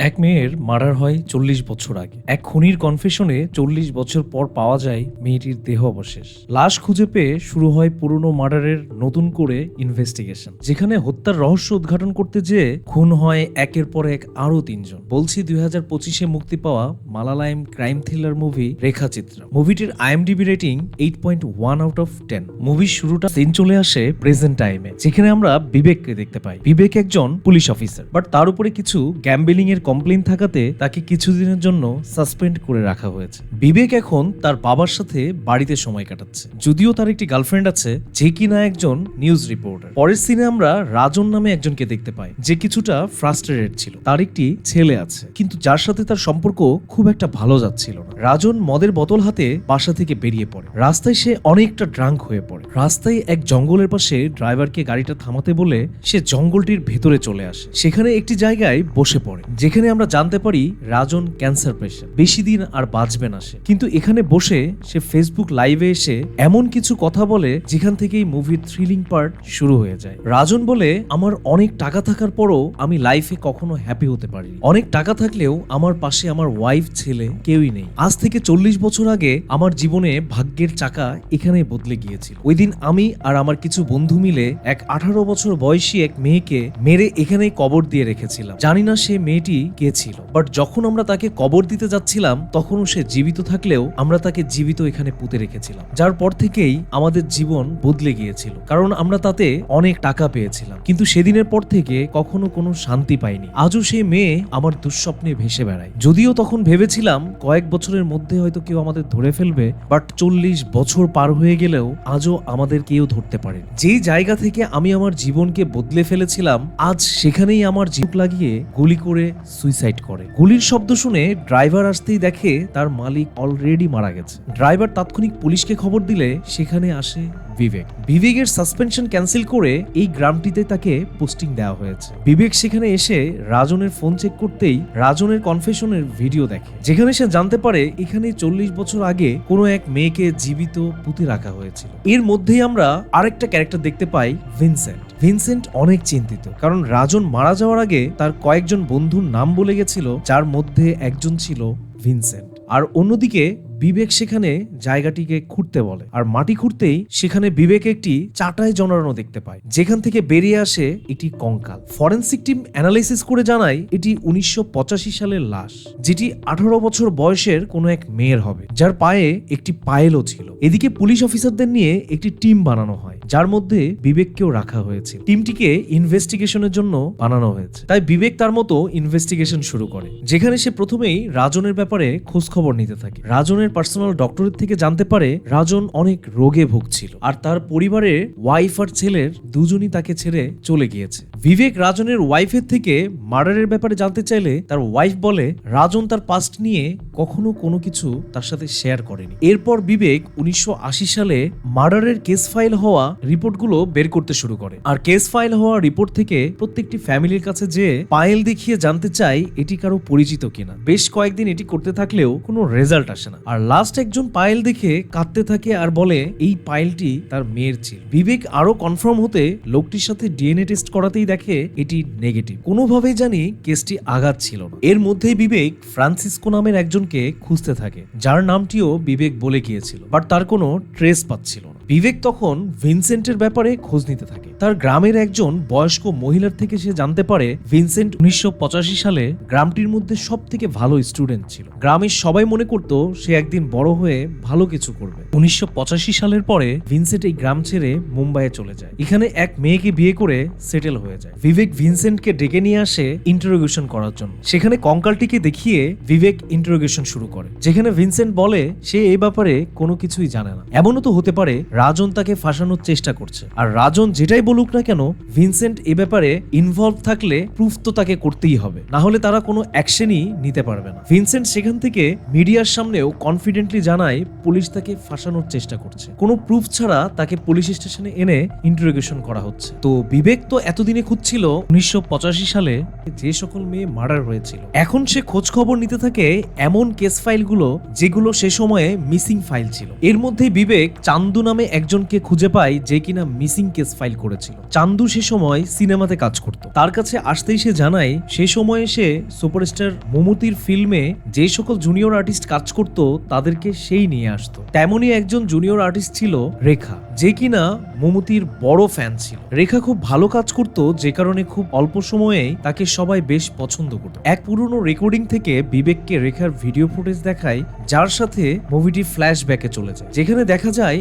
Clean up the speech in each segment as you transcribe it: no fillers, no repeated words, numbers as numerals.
এক মেয়ের মার্ডার হয় ৪০ বছর আগে। এক খুনির কনফেশনে ৪০ বছর পর পাওয়া যায় মেয়েটির দেহ অবশেষ। লাশ খুঁজে পেয়ে শুরু হয় পুরনো মার্ডারের নতুন করে ইনভেস্টিগেশন, যেখানে হত্যার রহস্য উদ্ঘাটন করতে যেয়ে খুন হয় একের পর এক আরো ৩ জন। বলছি ২০২৫-এ মুক্তি পাওয়া Malayalam crime thriller movie Rekhachitra. মুভিটির IMDb রেটিং 8.1 আউট অফ 10। মুভির শুরুটা সিন চলে আসে প্রেজেন্ট টাইমে, যেখানে আমরা বিবেককে দেখতে পাই। বিবেক একজন পুলিশ অফিসার, বাট তার উপরে কিছু গ্যাম্বলিং এর কমপ্লেইন থাকাতে তাকে কিছুদিনের জন্য সাসপেন্ড করে রাখা হয়েছে। বিবেক এখন তার বাবার সাথে বাড়িতে সময় কাটাচ্ছে, যদিও তার একটি গার্লফ্রেন্ড আছে যে কিনা একজন নিউজ রিপোর্টার। পরের সিনে আমরা রাজন নামে একজনকে দেখতে পাই, যে কিছুটা ফ্রাস্ট্রেটেড ছিল। তার একটি ছেলে আছে, কিন্তু যার সাথে তার সম্পর্ক খুব একটা ভালো যাচ্ছিল না। রাজন মদের বোতল হাতে বাসা থেকে বেরিয়ে পড়ে। রাস্তায় সে অনেকটা ড্রাঙ্ক হয়ে পড়ে। রাস্তায় এক জঙ্গলের পাশে ড্রাইভারকে গাড়িটা থামাতে বলে সে জঙ্গলটির ভেতরে চলে আসে। সেখানে একটি জায়গায় বসে পড়ে, যেখানে আমরা জানতে পারি রাজন ক্যান্সার পেশেন্ট, বেশি দিন আর বাঁচবে না সে। কিন্তু এখানে বসে সে ফেসবুক লাইভে এসে এমন কিছু কথা বলে যেখান থেকেই মুভির থ্রিলিং পার্ট শুরু হয়ে যায়। রাজন বলে, আমার অনেক টাকা থাকার পরও আমি লাইফে কখনো হ্যাপি হতে পারি। অনেক টাকা থাকলেও আমার পাশে আমার ওয়াইফ ছেলে কেউই নেই। আজ থেকে ৪০ বছর আগে আমার জীবনে ভাগ্যের চাকা এখানেই বদলে গিয়েছিল। ওই দিন আমি আর আমার কিছু বন্ধু মিলে এক 18 বছর বয়সী এক মেয়েকে মেরে এখানেই কবর দিয়ে রেখেছিলাম। জানি না সে মেয়েটি কে ছিল, বাট যখন আমরা তাকে কবর দিতে যাচ্ছিলাম তখনও সে জীবিত থাকলেও আমরা তাকে জীবিত এখানে পুঁতে রেখেছিলাম। যার পর থেকেই আমাদের জীবন বদলে গিয়েছিল, কারণ আমরা তাতে অনেক টাকা পেয়েছিলাম। কিন্তু সেদিনের পর থেকে কখনো কোনো শান্তি পাইনি। আজও সেই মেয়ে আমার দুঃস্বপ্নে ভেসে বেড়ায়। যদিও তখন ভেবেছিলাম কয়েক বছরের মধ্যে হয়তো কেউ আমাদের ধরে ফেলবে, বাট ৪০ বছর পার হয়ে গেলেও আজও আমাদের কেউ ধরতে পারে। যেই জায়গা থেকে আমি আমার জীবনকে বদলে ফেলেছিলাম, আজ সেখানেই আমার জীব লাগিয়ে গুলি করে সুইসাইড করে। গুলির শব্দ শুনে ড্রাইভার আসতেই দেখে তার মালিক অলরেডি মারা গেছে। ড্রাইভার তাৎক্ষণিক পুলিশকে খবর দিলে সেখানে আসে বিবেক। বিবেকের সাসপেনশন ক্যান্সেল করে এই গ্রামটিতে তাকে পোস্টিং দেওয়া হয়েছে। বিবেক সেখানে এসে রাজনের ফোন চেক করতেই রাজনের কনফেশনের ভিডিও দেখে, যেখানে সে জানতে পারে এখানে ৪০ বছর আগে কোনো এক মেয়েকে জীবিত পুঁতে রাখা হয়েছিল। এর মধ্যেই আমরা আরেকটা ক্যারেক্টার দেখতে পাই, ভিনসেন্ট। ভিনসেন্ট অনেক চিন্তিত, কারণ রাজন মারা যাওয়ার আগে তার কয়েকজন বন্ধুর নাম বলে গেছিল, যার মধ্যে একজন ছিল ভিনসেন্ট। আর অন্যদিকে বিবেক সেখানে জায়গাটিকে খুঁড়তে বলে, আর মাটি খুঁড়তেই সেখানে বিবেক একটি চাটাই জড়ানো দেখতে পায়, যেখান থেকে বেরিয়ে আসে একটি কঙ্কাল। ফরেনসিক টিম অ্যানালাইসিস করে জানায় এটি 1985 সালের লাশ, যেটি 18 বছর বয়সের কোনো এক মেয়ের হবে, যার পায়ে একটি পায়েলও ছিল। এদিকে পুলিশ অফিসারদের নিয়ে একটি টিম বানানো হয়, যার মধ্যে বিবেককেও রাখা হয়েছে। টিমটিকে ইনভেস্টিগেশনের জন্য বানানো হয়েছে, তাই বিবেক তার মতো ইনভেস্টিগেশন শুরু করে, যেখানে সে প্রথমেই রাজনের ব্যাপারে খোঁজ খবর নিতে থাকে। রাজনের পার্সোনাল ডক্টরের থেকে জানতে পারে রাজন অনেক রোগে ভুগছিল, আর তার পরিবারের ওয়াইফ আর ছেলের দুজনই তাকে ছেড়ে চলে গিয়েছে। বিবেক রাজনের ওয়াইফের থেকে মার্ডারের ব্যাপারে জানতে চাইলে তার ওয়াইফ বলে রাজন তার পাস্ট নিয়ে কখনো কোনো কিছু তার সাথে শেয়ার করেনি। এরপর বিবেক 1980 সালে মার্ডারের কেস ফাইল হওয়া রিপোর্টগুলো বের করতে শুরু করে, আর কেস ফাইল হওয়া রিপোর্ট থেকে প্রত্যেকটি ফ্যামিলির কাছে যে পায়েল দেখিয়ে জানতে চাই এটি কারো পরিচিত কিনা। বেশ কয়েকদিন এটি করতে থাকলেও কোনো রেজাল্ট আসে না, আর লাস্ট একজন পায়েল দেখে কাঁদতে থাকে আর বলে এই পায়েলটি তার মেয়ের ছিল। বিবেক আরো কনফার্ম হতে লোকটির সাথে ডিএনএ টেস্ট করাতেই দেখে এটি নেগেটিভ। কোনোভাবেই জানি কেসটি আঘাত ছিল না। এর মধ্যেই বিবেক ফ্রান্সিসকো নামের একজনকে খুঁজতে থাকে, যার নামটিও বিবেক বলে গিয়েছিল, বাট তার কোনো ট্রেস পাচ্ছিল না। বিবেক তখন ভিনসেন্টের ব্যাপারে খোঁজ নিতে থাকে। তার গ্রামের একজন বয়স্ক মহিলার থেকে সে জানতে পারে ভিনসেন্ট 1985 সালে গ্রামটির মধ্যে সব থেকে ভালো স্টুডেন্ট ছিল। গ্রামের সবাই মনে করত সে একদিন বড় হয়ে ভালো কিছু করবে। 1985 সালের পরে ভিনসেন্ট এই গ্রাম ছেড়ে মুম্বাইয়ে চলে যায়। এখানে এক মেয়েকে বিয়ে করে সেটেল হয়ে যায়। বিবেক ভিনসেন্টকে ডেকে নিয়ে আসে ইন্টারোগেশন করার জন্য। সেখানে কঙ্কালটিকে দেখিয়ে বিবেক ইন্টারোগেশন শুরু করে, যেখানে ভিনসেন্ট বলে সে এই ব্যাপারে কোনো কিছুই জানে না। এমনও তো হতে পারে রাজন তাকে ফাঁসানোর চেষ্টা করছে, আর রাজন যেটাই বলুক না কেন ভিনসেন্ট এ ব্যাপারে ইনভলভ থাকলে প্রুফ তো তাকে করতেই হবে, না হলে তারা কোনো অ্যাকশনই নিতে পারবে না। ভিনসেন্ট সেখান থেকে মিডিয়ার সামনেও কনফিডেন্টলি জানায় পুলিশ তাকে ফাঁসানোর চেষ্টা করছে, কোনো প্রুফ ছাড়া তাকে পুলিশ স্টেশনে এনে ইন্টারোগেশন করা হচ্ছে। তো বিবেক তো এতদিনে খুঁজছিল 1985 সালে যে সকল মেয়ে মার্ডার হয়েছিল। এখন সে খোঁজ খবর নিতে থাকে এমন কেস ফাইলগুলো যেগুলো সে সময়ে মিসিং ফাইল ছিল। এর মধ্যে বিবেক চান্দু নামে একজনকে খুঁজে পায়, যে কিনা মিসিং কেস ফাইল করেছে। করেছিল। চান্দু সে সময় সিনেমাতে কাজ করত। তার কাছে আসতেই সে জানায় সে সময়ে সে সুপারস্টার মমতির ফিল্মে যে সকল জুনিয়র আর্টিস্ট কাজ করত তাদেরকে সেই নিয়ে আসতো। তেমনই একজন জুনিয়র আর্টিস্ট ছিল রেখা, যে কিনা মমতির বড় ফ্যান ছিল। রেখা খুব ভালো কাজ করত, যে কারণে খুব অল্প সময়েই তাকে সবাই বেশ পছন্দ করত। এক পুরনো রেকর্ডিং থেকে বিবেককে রেখার ভিডিও ফুটেজ দেখায়, যার সাথে মুভিটি ফ্ল্যাশব্যাকে চলে যায়, যেখানে দেখা যায়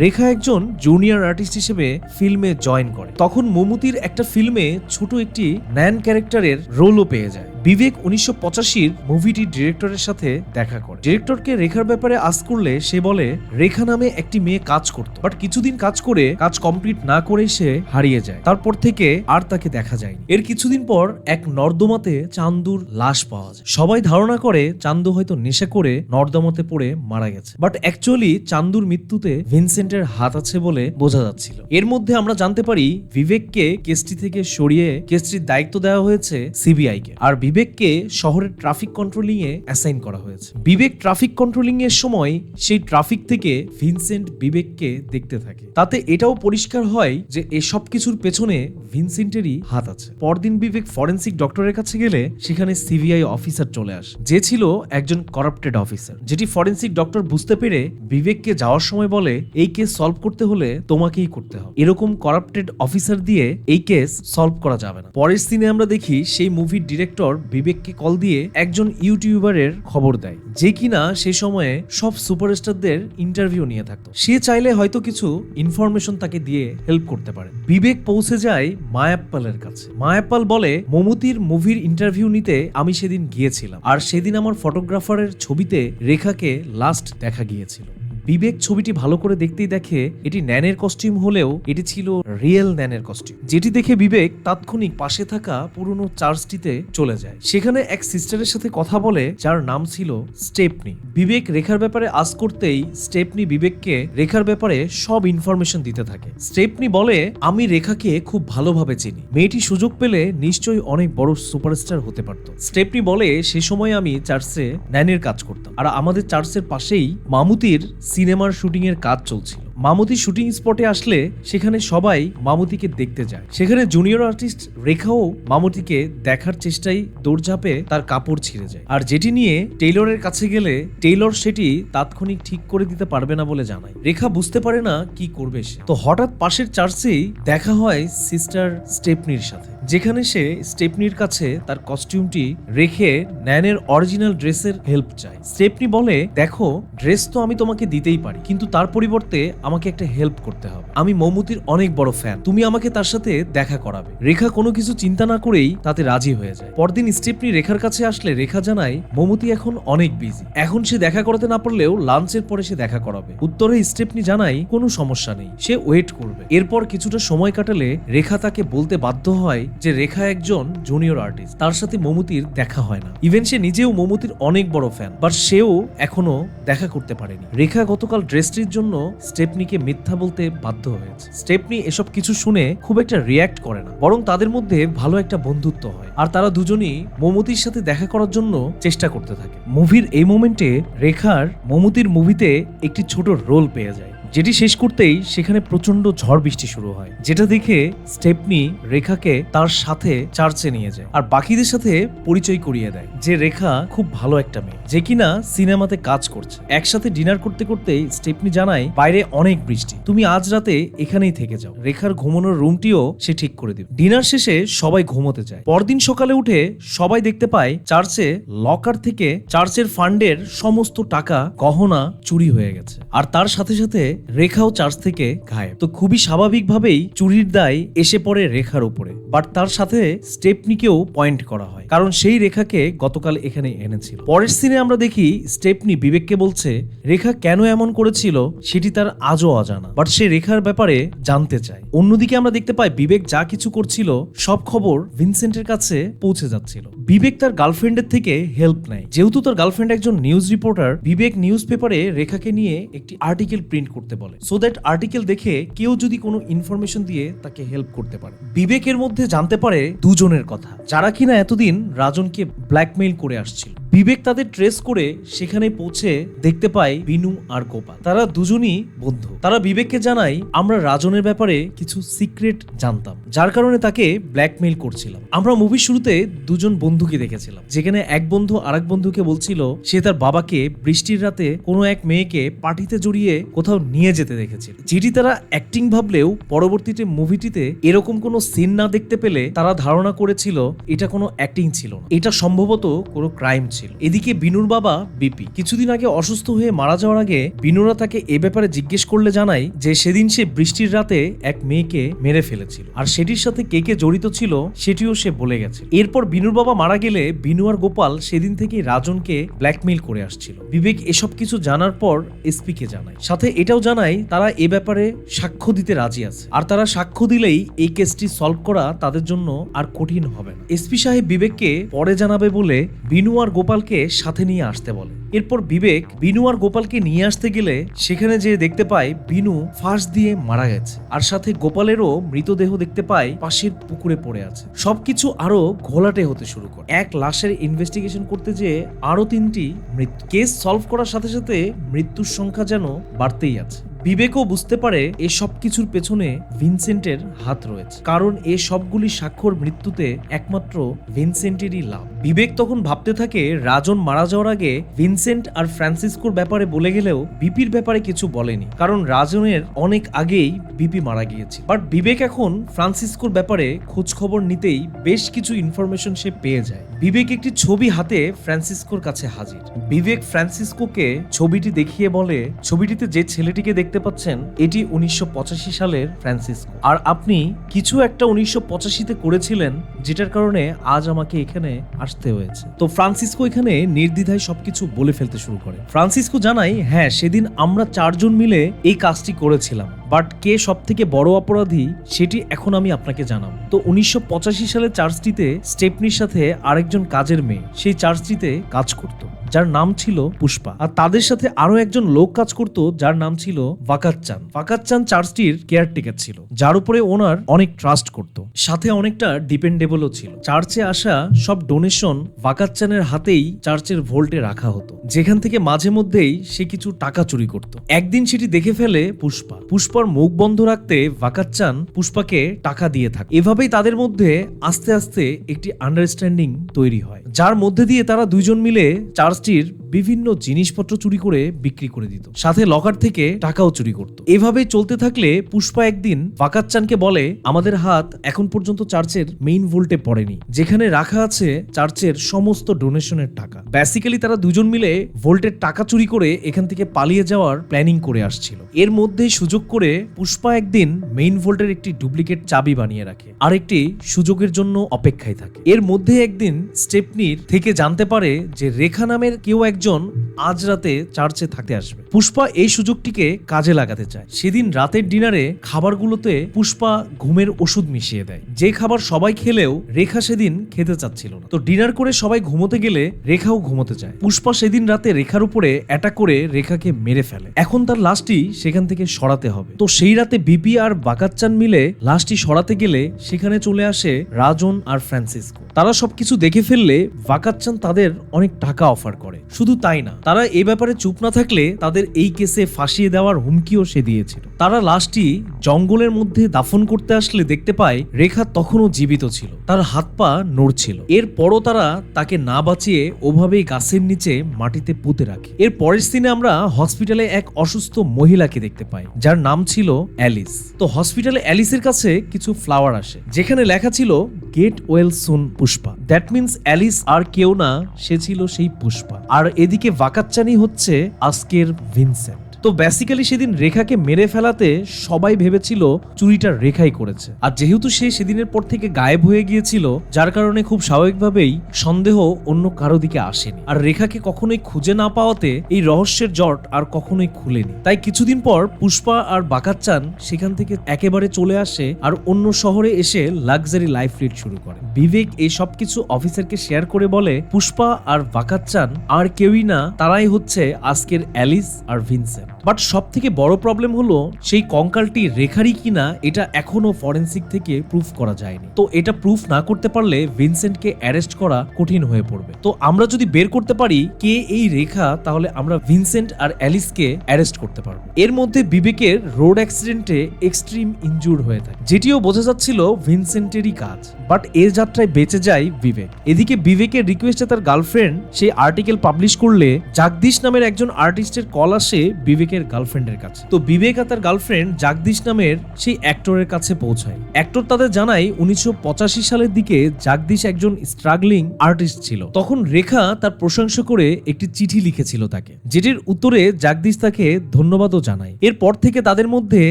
রেখা একজন জুনিয়র আর্টিস্ট হিসেবে ফিল্মে জয়েন করে। তখন মমতির একটা ফিল্মে ছোট একটি ন্যান ক্যারেক্টারের রোলও পেয়ে যায়। বিবেক 1985 মুভিটি ডিরেক্টরের সাথে দেখা করে। ডিরেক্টরকে রেখার ব্যাপারে আস্ক করলে সে বলে রেখা নামে একটি মেয়ে কাজ করত, বাট কিছুদিন কাজ করে কাজ কমপ্লিট না করে সে হারিয়ে যায়। তারপর থেকে আর তাকে দেখা যায়নি। এর কিছুদিন পর এক নর্দমাতে চান্দুর লাশ পাওয়া যায়। সবাই ধারণা করে চান্দু হয়তো নেশা করে নর্দমাতে পড়ে মারা গেছে, বাট অ্যাকচুয়ালি চান্দুর মৃত্যুতে ভিনসেন্টের হাত আছে বলে বোঝা যাচ্ছিল। এর মধ্যে আমরা জানতে পারি বিবেককে কেসটি থেকে সরিয়ে কেসটির দায়িত্ব দেওয়া হয়েছে সিবিআই কে, আর বিবেককে শহরের ট্রাফিক কন্ট্রোলিং এ অ্যাসাইন করা হয়েছে। বিবেক ট্রাফিক কন্ট্রোলিং এর সময় সেই ট্রাফিক থেকে ভিনসেন্ট বিবেককে দেখতে থাকে। তাতে এটাও পরিষ্কার হয় যে এসব কিছুর পেছনে ভিনসেন্টেরই হাত আছে। পরদিন বিবেক ফরেন্সিক ডক্টরের কাছে গেলে সেখানে সিবিআই অফিসার চলে আসে, যে ছিল একজন করাপ্টেড অফিসার, যেটি ফরেন্সিক ডক্টর বুঝতে পেরে বিবেককে যাওয়ার সময় বলে এই কেস সলভ করতে হলে তোমাকেই করতে হবে, এরকম করাপ্টেড অফিসার দিয়ে এই কেস সলভ করা যাবে না। পরের সিনে আমরা দেখি সেই মুভির ডিরেক্টর বিবেককে কল দিয়ে একজন ইউটিউবারের খবর দেয়, যে কিনা সে সময়ে সব সুপারস্টারদের ইন্টারভিউ নিয়ে থাকতো। সে চাইলে হয়তো কিছু ইনফরমেশন তাকে দিয়ে হেল্প করতে পারে। বিবেক পৌঁছে যায় মায়াপ্পালের কাছে। মায়াপ্পাল বলে মমতির মুভির ইন্টারভিউ নিতে আমি সেদিন গিয়েছিলাম, আর সেদিন আমার ফটোগ্রাফারের ছবিতে রেখাকে লাস্ট দেখা গিয়েছিল। বিবেক ছবিটি ভালো করে দেখতেই দেখে এটি ন্যানের কস্টিউম হলেও এটি ছিল রিয়েল ন্যানের কস্টিউম, যেটি দেখে বিবেক তাৎক্ষণিক পাশে থাকা পুরনো চার্চটিতে চলে যায়। সেখানে এক সিস্টারের সাথে কথা বলে, যার নাম ছিল স্টেপনি। বিবেক রেখার ব্যাপারে আস্ক করতেই স্টেপনি বিবেককে রেখার ব্যাপারে সব ইনফরমেশন দিতে থাকে। স্টেপনি বলে আমি রেখাকে খুব ভালোভাবে চিনি, মেয়েটি সুযোগ পেলে নিশ্চয়ই অনেক বড় সুপারস্টার হতে পারত। স্টেপনি বলে সে সময় আমি চার্চে ন্যানের কাজ করতাম, আর আমাদের চার্চের পাশেই মামুতির সিনেমার শুটিং এর কাজ চলছিল। মামুতি শুটিং স্পটে আসলে সেখানে সবাই মামুতিকে দেখতে যায়। সেখানে জুনিয়র আর্টিস্ট রেখাও মামুতিকে দেখার চেষ্টায় দৌড়ঝাঁপে তার কাপড় ছিঁড়ে যায়, আর যেটি নিয়ে টেইলরের কাছে গেলে টেইলর সেটি তাৎক্ষণিক ঠিক করে দিতে পারবে না বলে জানায়। রেখা বুঝতে পারে না কি করবে সে। তো হঠাৎ পাশের চার্চেই দেখা হয় সিস্টার স্টেপনির সাথে, যেখানে সে স্টেপনির কাছে তার কস্টিউমটি রেখে ন্যানের অরিজিনাল ড্রেসের হেল্প চায়। স্টেপনি বলে দেখো, ড্রেস তো আমি তোমাকে দিতেই পারি, কিন্তু তার পরিবর্তে আমাকে একটা হেল্প করতে হবে। আমি মমুতির অনেক বড় ফ্যান, তুমি আমাকে তার সাথে দেখা করাবে। রেখা কোনো কিছু চিন্তা না করেই তাতে রাজি হয়ে যায়। পরদিন স্টেপনি রেখার কাছে আসলে রেখা জানায় মমুতি এখন অনেক বিজি, এখন সে দেখা করাতে না পারলেও লাঞ্চের পরে সে দেখা করাবে। উত্তরে স্টেপনি জানায় কোনো সমস্যা নেই, সে ওয়েট করবে। এরপর কিছুটা সময় কাটালে রেখা তাকে বলতে বাধ্য হয় যে রেখা একজন জুনিয়র আর্টিস্ট, তার সাথে মমুতির দেখা হয় না। ইভেন সে নিজেও মমুতির অনেক বড় ফ্যান, বাট সেও এখনো দেখা করতে পারেনি। রেখা গতকাল ড্রেসটির জন্য স্টেপনিকে মিথ্যা বলতে বাধ্য হয়েছে। স্টেপনি এসব কিছু শুনে খুব একটা রিয়্যাক্ট করে না, বরং তাদের মধ্যে ভালো একটা বন্ধুত্ব হয়, আর তারা দুজনই মমুতির সাথে দেখা করার জন্য চেষ্টা করতে থাকে। মুভির এই মোমেন্টে রেখার মমুতির মুভিতে একটি ছোট রোল পেয়ে যায়, যেটি শেষ করতেই সেখানে প্রচন্ড ঝড় বৃষ্টি শুরু হয়, যেটা দেখে স্টেপনি রেখাকে তার সাথে চার্চে নিয়ে যায়, আর বাকিদের সাথে পরিচয় করিয়ে দেয় যে রেখা খুব ভালো একটা মেয়ে, যে কিনা সিনেমাতে কাজ করছে। একসাথে ডিনার করতে করতেই স্টেপনি জানায় বাইরে অনেক বৃষ্টি, তুমি আজ রাতে এখানেই থেকে যাও। রেখার ঘুমানোর রুমটিও সে ঠিক করে দিবে। ডিনার শেষে সবাই ঘুমোতে যায়। পরদিন সকালে উঠে সবাই দেখতে পায় চার্চে লকার থেকে চার্চের ফান্ডের সমস্ত টাকা গহনা চুরি হয়ে গেছে, আর তার সাথে সাথে রেখাও চার্চ থেকে গায়েব। তো খুবই স্বাভাবিকভাবেই চুরির দায় এসে পড়ে রেখার উপরে, বাট তার সাথে স্টেপনিকেও পয়েন্ট করা হয়, কারণ সেই রেখাকে গতকাল এখানে এনেছিল। পরের সিনে আমরা দেখি স্টেপনি বিবেককে বলছে রেখা কেন এমন করেছিল সেটি তার আজও অজানা, বাট সে রেখার ব্যাপারে জানতে চায়। অন্যদিকে আমরা দেখতে পাই বিবেক যা কিছু করছিল সব খবর ভিনসেন্টের কাছে পৌঁছে যাচ্ছিল। বিবেক তার গার্লফ্রেন্ডের থেকে হেল্প নেয়, যেহেতু তার গার্লফ্রেন্ড একজন নিউজ রিপোর্টার। বিবেক নিউজ পেপারে রেখাকে নিয়ে একটি আর্টিকেল প্রিন্ট করতে বলে, সো দ্যাট আর্টিকেল দেখে কেউ যদি কোনো ইনফরমেশন দিয়ে তাকে হেল্প করতে পারে। বিবেকের মধ্যে জানতে পারে দুজনের কথা, যারা কিনা এতদিন রাজনকে ব্ল্যাকমেইল করে আসছিল। বিবেক তাদের ট্রেস করে সেখানে পৌঁছে দেখতে পায় বিনু আর গোপাল। তারা দুজনই বন্ধু। তারা বিবেককে জানায়, আমরা রাজনের ব্যাপারে কিছু সিক্রেট জানতাম, যার কারণে তাকে ব্ল্যাকমেইল করছিলাম। আমরা মুভির শুরুতে দুজন বন্ধুকে দেখেছিলাম, যেখানে এক বন্ধু আরেক বন্ধুকে বলছিল সে তার বাবাকে বৃষ্টির রাতে কোনো এক মেয়েকে পার্টিতে জড়িয়ে কোথাও নিয়ে যেতে দেখেছিল, যেটি তারা অ্যাক্টিং ভাবলেও পরবর্তীতে মুভিটিতে এরকম কোনো সিন না দেখতে পেলে তারা ধারণা করেছিল এটা কোনো অ্যাক্টিং ছিল না, এটা সম্ভবত কোনো ক্রাইম ছিল। এদিকে বিনুর বাবা বিপি কিছুদিন আগে অসুস্থ হয়ে মারা যাওয়ার আগে বিনুরা তাকে এ ব্যাপারে জিজ্ঞেস করলে জানায় যে সেদিন সে বৃষ্টির রাতে এক মেয়েকে মেরে ফেলেছিল, আর সেটির সাথে কে কে জড়িত ছিল সেটিও সে বলে গেছে। এরপর বিনুর বাবা মারা গেলে বিনু আর গোপাল সেদিন থেকেই রাজনকে ব্ল্যাকমেইল করে আসছিল। বিবেক এসব কিছু জানার পর এসপি কে জানায়, সাথে এটাও জানায় তারা এ ব্যাপারে সাক্ষ্য দিতে রাজি আছে, আর তারা সাক্ষ্য দিলেই এই কেসটি সলভ করা তাদের জন্য আর কঠিন হবে না। এসপি সাহেব বিবেককে পরে জানাবে বলে বিনু আর গোপালকে সাথে নিয়ে আসতে বলে। এরপর বিবেক বিনু আর গোপালকে নিয়ে আসতে গেলে সেখানে যে দেখতে পায় বিনু ফাঁস দিয়ে মারা গেছে, আর সাথে গোপালেরও মৃতদেহ দেখতে পায় পাশের পুকুরে পড়ে আছে। সবকিছু আরো ঘোলাটে হতে শুরু করে। এক লাশের ইনভেস্টিগেশন করতে যেয়ে আরো 3টি মৃত্যু। কেস সলভ করার সাথে সাথে মৃত্যুর সংখ্যা যেন বাড়তেই আছে। বিবেকও বুঝতে পারে এ সব কিছুর পেছনে ভিনসেন্টের হাত রয়েছে, কারণ এ সবগুলি স্বাক্ষর মৃত্যুতে একমাত্র ভিনসেন্টেরই লাভ। বিবেক তখন ভাবতে থাকে রাজন মারা যাওয়ার আগে ভিনসেন্ট আর ফ্রান্সিসকোর ব্যাপারে বলে গেলেও বিপির ব্যাপারে কিছু বলেনি, কারণ রাজনের অনেক আগেই বিপি মারা গিয়েছে। বাট বিবেক এখন ফ্রান্সিসকোর ব্যাপারে খোঁজ খবর নিতেই বেশ কিছু ইনফরমেশন সে পেয়ে যায়। বিবেক একটি ছবি হাতে ফ্রান্সিসকোর কাছে হাজির। বিবেক ফ্রান্সিসকোকে ছবিটি দেখিয়ে বলে, ছবিটিতে যে ছেলেটিকে দেখতে পাচ্ছেন এটি 1985 সালের ফ্রান্সিসকো, আর আপনি কিছু একটা 1985-তে করেছিলেন যেটার কারণে আজ আমাকে এখানে আসতে হয়েছে। তো ফ্রান্সিসকো এখানে নির্দ্বিধায় সবকিছু বলে ফেলতে শুরু করে। ফ্রান্সিসকো জানায়, হ্যাঁ সেদিন আমরা 4 জন মিলে এই কাজটি করেছিলাম, বাট কে সব থেকে বড় অপরাধী সেটি এখন আমি আপনাকে জানাবো। তো 1985 সালের চার্জটিতে স্টেপনির সাথে আরেকজন কাজের মেয়ে সেই চার্জটিতে কাজ করত, যার নাম ছিল পুষ্পা, আর তাদের সাথে আরো একজন লোক কাজ করত যার নাম ছিল ভাকাতচান। ভাকাতচান চার্চটির কেয়ারটেকার ছিল, যার উপরে ওনার অনেক ট্রাস্ট করত, সাথে অনেকটা ডিপেন্ডেবলও ছিল। চার্চে আসা সব ডোনেশন ভাকাতচানের হাতেই চার্চের ভোল্টে রাখা হতো, যেখান থেকে মাঝে মধ্যেই সে কিছু টাকা চুরি করত। একদিন সেটি দেখে ফেলে পুষ্পা। পুষ্পার মুখ বন্ধ রাখতে ভাকাতচান পুষ্পাকে টাকা দিয়ে থাকে। এভাবেই তাদের মধ্যে আস্তে আস্তে একটি আন্ডারস্ট্যান্ডিং তৈরি হয়, যার মধ্যে দিয়ে তারা দুইজন মিলে চার্চটির বিভিন্ন জিনিসপত্র চুরি করে বিক্রি করে দিত, সাথে লকার থেকে টাকাও চুরি করত। এভাবেই চলতে থাকলে পুষ্পা একদিন ভাকাতচানকে বলে, আমাদের হাত এখন পর্যন্ত চার্চের মেইন ভোল্টে পড়েনি, যেখানে রাখা আছে চার্চের সমস্ত ডোনেশনের টাকা। বেসিক্যালি তারা দুজন মিলে ভোল্টের টাকা চুরি করে এখান থেকে পালিয়ে যাওয়ার প্ল্যানিং করে আসছিল। এর মধ্যে সুযোগ করে পুষ্পা একদিন মেইন ভোল্টের একটি ডুপ্লিকেট চাবি বানিয়ে রাখে, আর একটি সুযোগের জন্য অপেক্ষায় থাকে। এর মধ্যে একদিন স্টেপনির থেকে জানতে পারে যে রেখা নামের কেউ একজন আজ রাতে চার্চে থাকতে আসবে। পুষ্পা এই সুযোগটিকে কাজে লাগাতে চায়। সেদিন রাতের ডিনারে খাবারগুলোতে পুষ্পা ঘুমের ওষুধ মিশিয়ে দেয়, যে খাবার সবাই খেলেও রেখা সেদিন খেতে চাচ্ছিল না। তো ডিনার করে সবাই ঘুমোতে গেলে রেখাও ঘুমোতে যায়। পুষ্পা সেদিন রাতে রেখার উপরে অ্যাটাক করে রেখাকে মেরে ফেলে। এখন তার লাশটি সেখান থেকে সরাতে হবে। তো সেই রাতে বিপি আর ভাকাতচান মিলে লাশটি সরাতে গেলে সেখানে চলে আসে রাজন আর ফ্রান্সিসকো। তারা সবকিছু দেখে ফেললে ভাকাতচান তাদের অনেক টাকা অফার করে। শুধু তাই না, তারা এই ব্যাপারে চুপ না থাকলে তাদের এই কেসে ফাঁসিয়ে দেওয়ার হুমকিও সে দিয়েছিল। তারা লাশটি জঙ্গলের মধ্যে দাফন করতে আসলে দেখতে পায় রেখা তখনও জীবিত ছিল, তার হাত পা নড়ছিল। এরপরও তারা তাকে না বাঁচিয়ে ওভাবেই গাছের নিচে মাটিতে পুঁতে রাখে। এর পরের দিনে আমরা হসপিটালে এক অসুস্থ মহিলাকে দেখতে পাই, যার নাম ছিল অ্যালিস। তো হসপিটালে অ্যালিসের কাছে কিছু ফ্লাওয়ার আসে, যেখানে লেখা ছিল get well soon Pushpa. That means Alice আর কেউ না, সে ছিল সেই পুষ্পা। আর এদিকে ভাকাতচানই হচ্ছে আজকের ভিনসেন্ট। তো বেসিক্যালি সেদিন রেখাকে মেরে ফেলাতে সবাই ভেবেছিল চুরিটা রেখাই করেছে, আর যেহেতু সে সেদিনের পর থেকে গায়েব হয়ে গিয়েছিল, যার কারণে খুব স্বাভাবিকভাবেই সন্দেহ অন্য কারো দিকে আসেনি। আর রেখাকে কখনোই খুঁজে না পাওয়াতে এই রহস্যের জট আর কখনোই খুলেনি। তাই কিছুদিন পর পুষ্পা আর ভাকাতচান সেখান থেকে একেবারে চলে আসে আর অন্য শহরে এসে লাক্সারি লাইফ লিড শুরু করে। বিবেক এই সবকিছু অফিসারকে শেয়ার করে বলে, পুষ্পা আর ভাকাতচান আর কেউই না, তারাই হচ্ছে আজকের অ্যালিস আর ভিনসেন্ট। বাট সব থেকে বড় প্রবলেম হলো সেই কঙ্কালটি রেখারই কিনা এটা এখনো ফরেন্সিক থেকে প্রুফ করা যায়নি। তো এটা প্রুফ না করতে পারলে ভিনসেন্টকে অ্যারেস্ট করা কঠিন হয়ে পড়বে। তো আমরা যদি বের করতে পারি কে এই রেখা, তাহলে আমরা ভিনসেন্ট আর অ্যালিসকে অ্যারেস্ট করতে পারবো। এর মধ্যে বিবেকের রোড অ্যাক্সিডেন্টে এক্সট্রিম ইনজুর হয়ে থাকে, যেটিও বোঝা যাচ্ছিল ভিনসেন্টেরই কাজ। বাট এর যাত্রায় বেঁচে যায় বিবেক। এদিকে বিবেকের রিকোয়েস্টে তার গার্লফ্রেন্ড সেই আর্টিকেল পাবলিশ করলে জাগদীশ নামের একজন আর্টিস্টের কল আসে বিবেকের গার্লফ্রেন্ডের কাছে। তো বিবেক আর তার গার্লফ্রেন্ড জাগদীশ নামের সেই অ্যাক্টরের কাছে পৌঁছায়। অ্যাক্টর তাদের জানায় 1985 সালের দিকে জাগদীশ একজন স্ট্রাগলিং আর্টিস্ট ছিল। তখন রেখা তার প্রশংসা করে একটি চিঠি লিখেছিল তাকে, যেটির উত্তরে জাগদীশ তাকে ধন্যবাদও জানায়। এরপর থেকে তাদের মধ্যে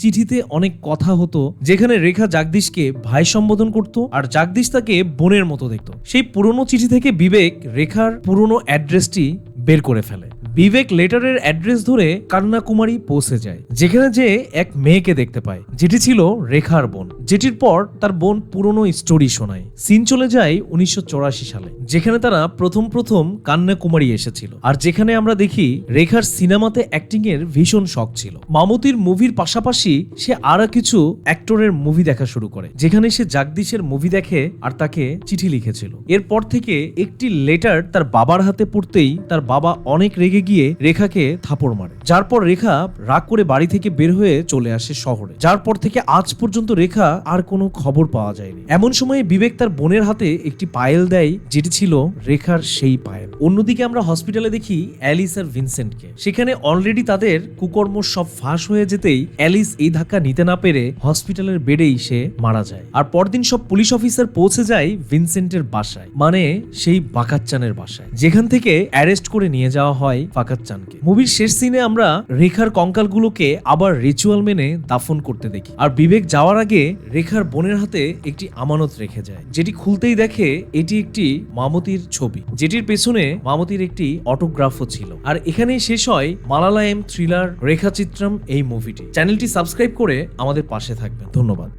চিঠিতে অনেক কথা হতো, যেখানে রেখা জাগদীশকে ভাই সম্বোধন করত আর জাগদীশ তাকে বোনের মতো দেখত। সেই পুরনো চিঠি থেকে বিবেক রেখার পুরনো অ্যাড্রেসটি বের করে ফেলে। বিবেক লেটারের অ্যাড্রেস ধরে কন্যাকুমারী পৌঁছে যায়, যেখানে যে এক মেয়েকে দেখতে পায়, যেটি ছিল রেখার বোন। যেটির পর তার বোন পুরনো স্টোরি শোনায়। সিন চলে যায় 1984 সালে, যেখানে তারা প্রথম কন্যাকুমারী এসেছিল, আর যেখানে আমরা দেখি রেখার সিনেমাতে অ্যাক্টিং এর ভীষণ শখ ছিল। মামুতির মুভির পাশাপাশি সে আরো কিছু অ্যাক্টরের মুভি দেখা শুরু করে, যেখানে সে জাগদীশের মুভি দেখে আর তাকে চিঠি লিখেছিল। এরপর থেকে একটি লেটার তার বাবার হাতে পড়তেই তার বাবা অনেক রেগে গিয়ে রেখাকে থাপড় মারে, যার পর রেখা রাগ করে বাড়ি থেকে বের হয়ে চলে আসে শহরে। যার পর থেকে আজ পর্যন্ত রেখা আর কোনো খবর পাওয়া যায়নি। এমন সময় বিবেক তার বোনের হাতে একটি পায়েল দেয়, যেটি ছিল রেখার সেই পায়েল। অন্যদিকে আমরা হসপিটালে দেখি অ্যালিস আর ভিনসেন্টকে। সেখানে অলরেডি তাদের কুকর্ম সব ফাঁস হয়ে যেতেই অ্যালিস এই ধাক্কা নিতে না পেরে হসপিটালের বেডেই সে মারা যায়। আর পরদিন সব পুলিশ অফিসার পৌঁছে যায় ভিনসেন্টের বাসায়, মানে সেই বাকাচ্চানের বাসায়, যেখান থেকে অ্যারেস্ট করে নিয়ে যাওয়া হয় ফাকাচ্চানকে। মুভির শেষ সিনে আমরা রেখার কঙ্কালগুলোকে আবার রিচুয়াল মেনে দাফন করতে দেখি। আর বিবেক যাওয়ার আগে রেখার বোনের হাতে একটি আমানত রেখে যায়, যেটি খুলতেই দেখে এটি একটি মামুতির ছবি, যেটির পেছনে মামুতির একটি অটোগ্রাফও ছিল। আর এখানেই শেষ হয় মালায়ালাম থ্রিলার রেখাচিত্রম এই মুভিটি। চ্যানেলটি সাবস্ক্রাইব করে আমাদের পাশে থাকবেন। ধন্যবাদ।